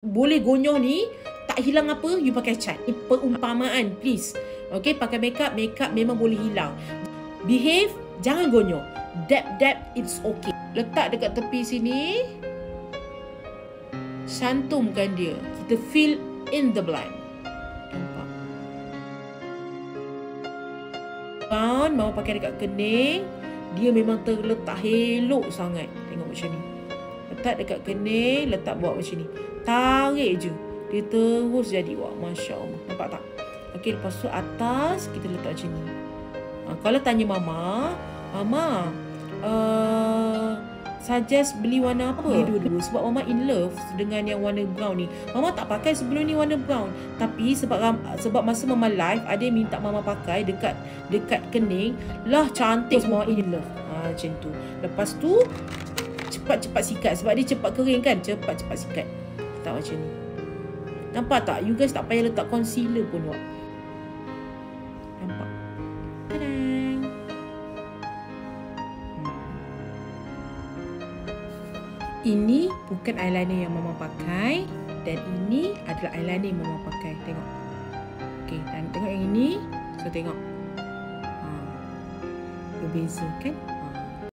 boleh gonyoh ni tak hilang apa, you pakai cat. Ini perumpamaan, please. Okay, pakai makeup memang boleh hilang. Behave, jangan gonyoh. Dab, it's okay. Letak dekat tepi sini. Cantumkan dia. Kita fill in the blank. Nampak? Mama pakai dekat kening. Dia memang terletak elok sangat. Tengok macam ni. Letak dekat kening, letak buat macam ni. Tarik je. Dia terus jadi. Wah, Masya Allah. Nampak tak? Okey, lepas tu atas kita letak macam ni. Kalau tanya Mama, suggest beli warna apa? Dua-dua. Sebab Mama in love dengan yang warna brown ni. Mama tak pakai sebelum ni warna brown. Tapi sebab masa Mama live, ada yang minta Mama pakai dekat kening. Lah cantik, Mama in love. Macam tu. Lepas tu cepat-cepat sikat. Sebab dia cepat kering kan. Cepat-cepat sikat. Tak macam ni. Nampak tak? You guys tak payah letak concealer pun. Nampak? Tadang! Ini bukan eyeliner yang Mama pakai. Dan ini adalah eyeliner yang Mama pakai. Tengok. Okay, dan tengok yang ini. So, tengok. Berbeza kan?